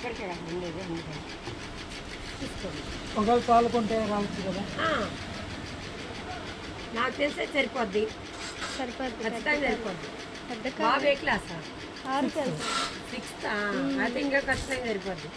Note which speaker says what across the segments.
Speaker 1: ఇక్కడికే కదా ఉండేది, అందుకని తీసుకోండి.
Speaker 2: ఒకవేళ పాలుకుంటే రావచ్చు కదా.
Speaker 1: నాకు తెలిసే సరిపోద్ది, ఖచ్చితంగా సరిపోద్ది. బాబు ఏ క్లాసా? 6th. అయితే ఇంకా ఖచ్చితంగా సరిపోద్ది.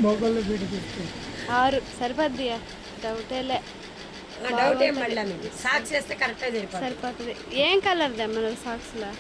Speaker 2: మొగళ్ళు వీడి తీసుకుంది
Speaker 3: 6 సరిపోద్ది. డౌటేలే.
Speaker 1: డౌట్ ఏం మళ్ళీ మీకు సాక్స్ వేస్తే కరెక్ట్గా
Speaker 3: సరిపోతుంది. ఏం కలర్ మన సాక్స్లో?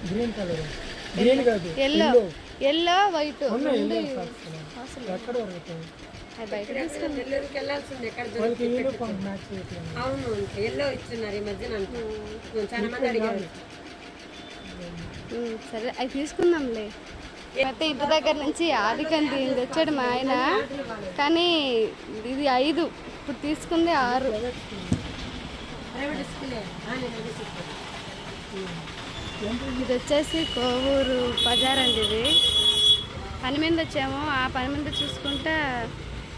Speaker 2: గ్రీన్ కలర్, గ్రీన్ కాదు
Speaker 3: ఎల్లో వైట్
Speaker 2: ఎక్కడ వరకు
Speaker 3: బయట
Speaker 1: నెల్లూరుకి వెళ్ళాల్సింది. ఎక్కడ అవును, ఎల్లో ఇస్తున్నారు ఈ మధ్యన, చాలా మంది అడిగారు.
Speaker 3: సరే అవి తీసుకుందాంలే. అయితే ఇంటి దగ్గర నుంచి ఆదికండి తెచ్చాడు మా ఆయన, కానీ ఇది 5, ఇప్పుడు తీసుకుంది 6. ఇది వచ్చేసి కోవూరు బజార్ అండి. ఇది పని మీద వచ్చాము, ఆ పని మీద చూసుకుంటా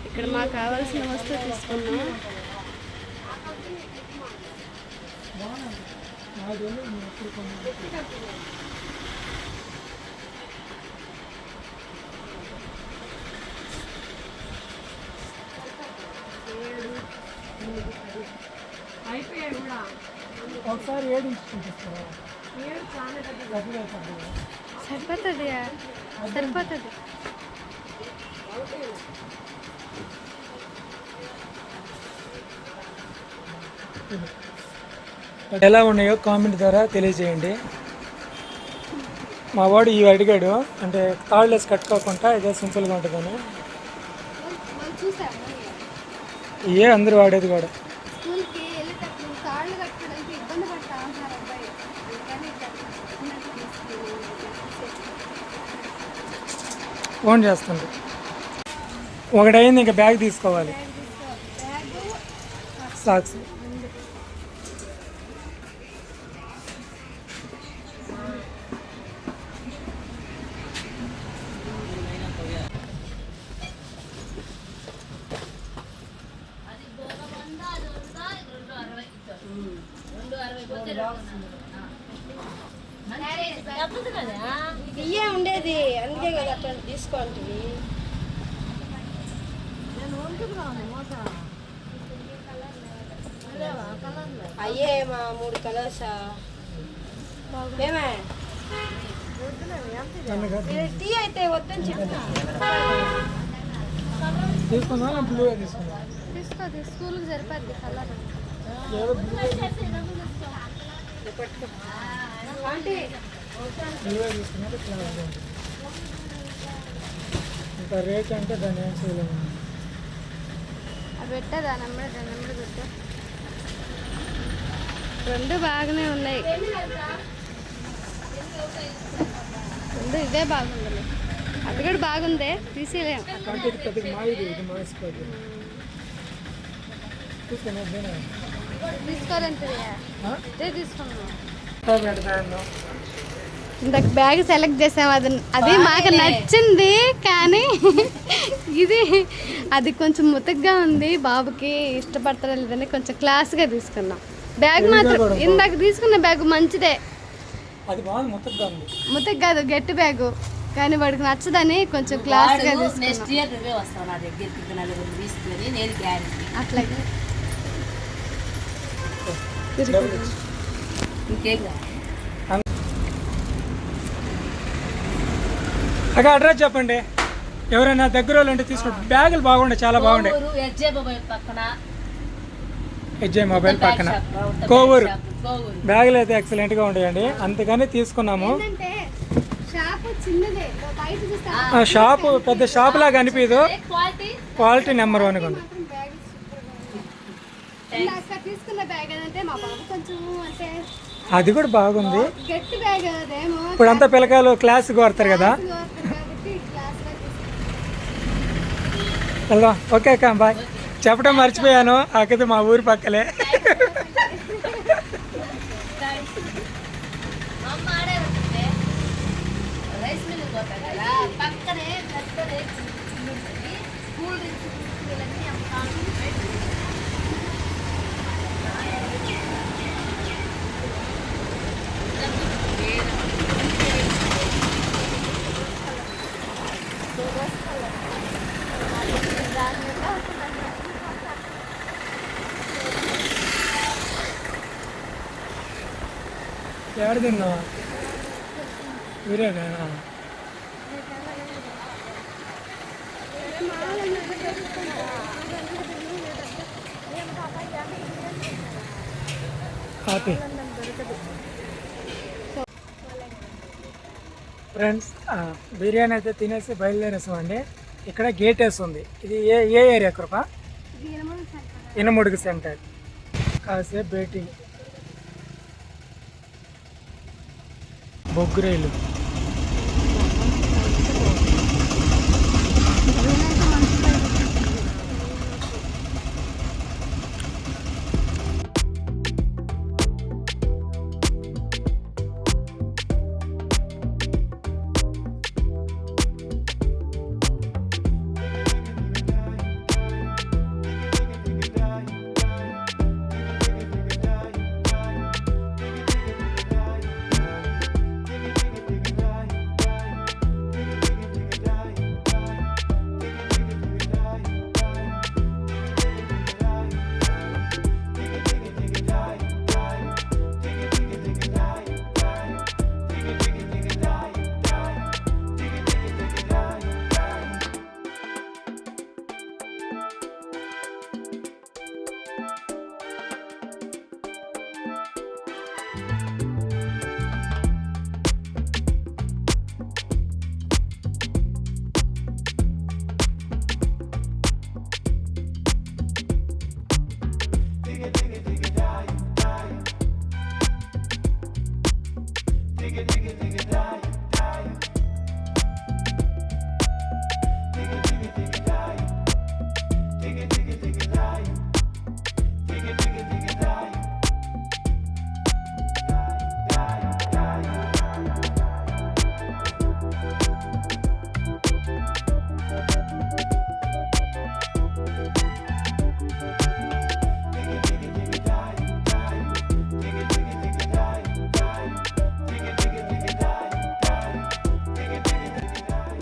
Speaker 3: ఇక్కడ మాకు కావాల్సిన వస్తువు తీసుకున్నాం.
Speaker 1: అయిపోయాడు కూడా.
Speaker 2: ఒకసారి 7 ఇంచ్ చూపిస్తారా?
Speaker 3: సరిపోతుంది, సరిపోతుంది.
Speaker 2: ఎలా ఉన్నాయో కామెంట్ ద్వారా తెలియజేయండి. మా వాడు ఇవి అడిగాడు, అంటే తాళ్ళేసి కట్టుకోకుండా ఇదే సింపుల్గా ఉంటుందని. ఇవే అందరూ వాడేది కూడా. ఫోన్ చేస్తుంది. ఒకటైంది, ఇంకా బ్యాగ్ తీసుకోవాలి. సాక్స్
Speaker 1: ఇయ్యే ఉండేది, అందుకే కదా అట్లా తీసుకోండి. అయ్యే మా 3 కలర్సా ఏమే టీ అయితే వద్దని చెప్తా.
Speaker 2: తీసుకుందా బ్లూ తీసుకుందా?
Speaker 3: తీసుకో, స్కూల్కి సరిపోద్ది కలర్.
Speaker 2: ఇంకా రేట్ అంటే దాన్ని ఏం చేయలేము.
Speaker 3: అవి పెట్టదా నెంబర్ పెట్టా. 2 బాగానే ఉన్నాయి, 2 ఇదే బాగుంది. అది కూడా బాగుందే, తీసేయలేము. తీసుకోవాలంటే ఇదే తీసుకున్నాం. ఇందాక బ్యాగ్ సెలెక్ట్ చేసాము, అది మాకు నచ్చింది, కానీ అది కొంచెం ముతగ్గా ఉంది. బాబుకి ఇష్టపడతారా లేదని కొంచెం క్లాస్గా తీసుకున్నాం. బ్యాగ్ మాత్రం ఇందాక తీసుకున్న బ్యాగ్ మంచిదే, ముతగ్ కాదు గట్టి బ్యాగు, కానీ వాడికి నచ్చదని కొంచెం క్లాస్గా తీసుకున్నాం. అట్లాగే
Speaker 2: అక్కడ అడ్రస్ చెప్పండి, ఎవరైనా దగ్గర వాళ్ళు అంటే తీసుకుంటారు. బ్యాగులు బాగుండే, చాలా బాగుండే. హెచ్జే మొబైల్ పక్కన కోవూరు బ్యాగులు అయితే ఎక్సలెంట్గా ఉంటాయండి, అందుకని తీసుకున్నాము. షాపు పెద్ద షాప్ లాగా అనిపించదు, క్వాలిటీ నెంబర్ 1 ఉంది. అది కూడా బాగుంది. ఇప్పుడు అంతా పిల్లకాయలు క్లాస్ కొడతారు కదా. వెళ్దాం. ఓకే అక్క, బాయ్. చెప్పడం మర్చిపోయాను, అక్కది మా ఊరి పక్కలే. ఎక్కడ తిన్నావా? బిర్యానీ కాపీ. ఫ్రెండ్స్ బిర్యానీ అయితే తినేసి బయలుదేరేసామండి. ఇక్కడ గేట్ వేస్తుంది. ఇది ఏ ఏ ఏరియా కృప? ఇనముడుగు సెంటర్. కాసేపు వెయిటింగ్. బొగ్గురేలు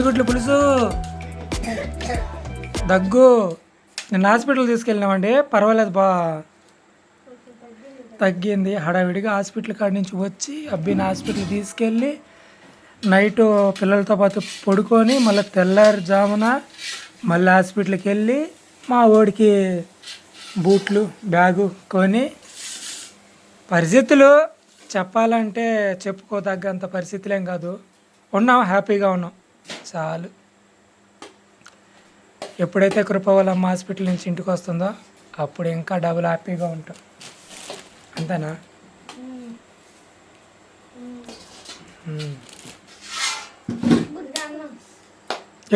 Speaker 2: గుడ్లు పులుసు. దగ్గు. నేను హాస్పిటల్ తీసుకెళ్ళినామండి. పర్వాలేదు, తగ్గింది. హడావిడిగా హాస్పిటల్ కాడి నుంచి వచ్చి అబ్బిని హాస్పిటల్ తీసుకెళ్ళి నైట్ పిల్లలతో పాటు పడుకొని మళ్ళీ తెల్లారుజామున మళ్ళీ హాస్పిటల్కి వెళ్ళి మా ఓడికి బూట్లు బ్యాగు కొని పరిస్థితులు చెప్పాలంటే చెప్పుకోదగ్గంత పరిస్థితులేం కాదు. ఉన్నాం, హ్యాపీగా ఉన్నాం చాలు. ఎప్పుడైతే కృప వాళ్ళ అమ్మ హాస్పిటల్ నుంచి ఇంటికి వస్తుందో అప్పుడు ఇంకా డబుల్ హ్యాపీగా ఉంటాం. అంతేనా?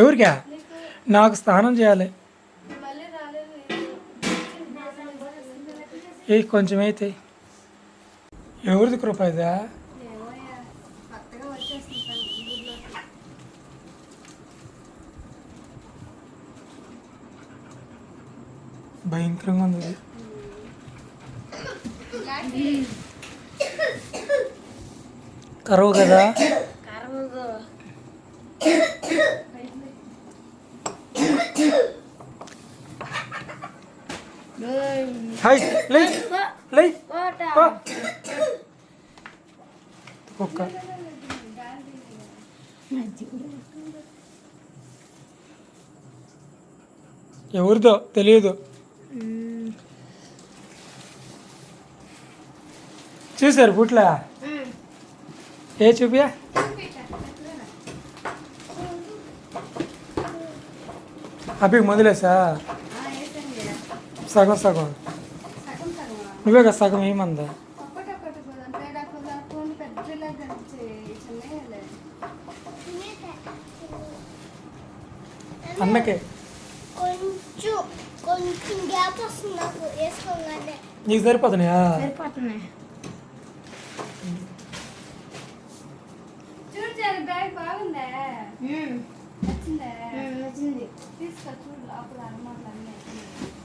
Speaker 2: ఎవరికా? నాకు స్నానం చేయాలి. ఏ కొంచెం అయితే. ఎవరిది కృప ఇదా? భయంకరంగా ఉంది. కరువు కదా. హాయ్ లై లై కుక్క. ఎవరిదో తెలియదు. చూసారు బుట్లా? ఏ చూపియా? అబ్బి మొదలేసా? సగం సగం నువ్వే కదా సగం ఏమందా? అన్నకే నీకు సరిపోతున్నాయా?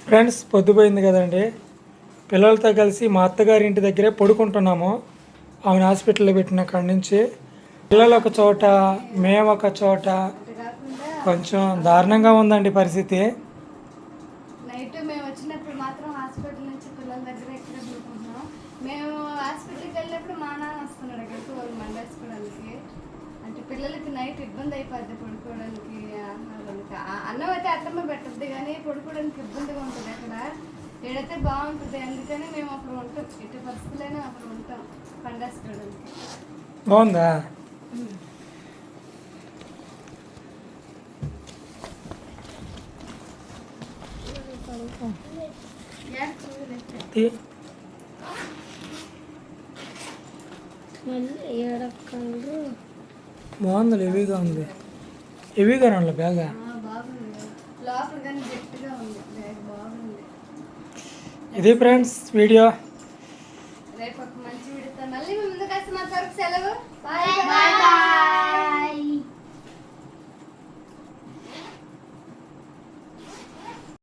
Speaker 2: ఫ్రెండ్స్ పొద్దుపోయింది కదండి. పిల్లలతో కలిసి మా అత్తగారి ఇంటి దగ్గరే పడుకుంటున్నాము. ఆమె హాస్పిటల్లో పెట్టిన కాడి నుంచి పిల్లలు ఒక చోట, మేము ఒక చోట. కొంచెం దారుణంగా ఉందండి పరిస్థితి.
Speaker 3: నైట్ మేము వచ్చినప్పుడు మాత్రం హాస్పిటల్ నుంచి పిల్లల దగ్గర ఎక్కడ పడుకుంటున్నాం. మేము హాస్పిటల్కి వెళ్ళినప్పుడు మా నాన్న వస్తున్నాడు అక్కడికి వాళ్ళు మండేసుకోవడానికి. అంటే పిల్లలకి నైట్ ఇబ్బంది అయిపోద్ది పడుకోవడానికి, ఆహారానికి. అన్నం అయితే అత్తమ్మ పెట్టద్ది కానీ పడుకోవడానికి ఇబ్బందిగా ఉంటుంది అక్కడ. ఏడైతే బాగుంటుంది, అందుకని మేము అప్పుడు ఉంటాం. ఎట్టి పరిస్థితులైనా అప్పుడు ఉంటాం పండేసుకోవడానికి.
Speaker 2: బాగుందా? బాగుంది, హెవీగా ఉంది. హెవీగా రండి బ్యాగా.
Speaker 3: బాగుంది, లోపల కానీ గట్టిగా ఉంది బ్యాగ్, బాగుంది.
Speaker 2: ఇది ఫ్రెండ్స్ వీడియో.
Speaker 3: రేపు ఒక మంచి వీడియోతో మళ్ళీ మీ ముందుకు వస్తే మా తరపు సెలవు. Bye bye.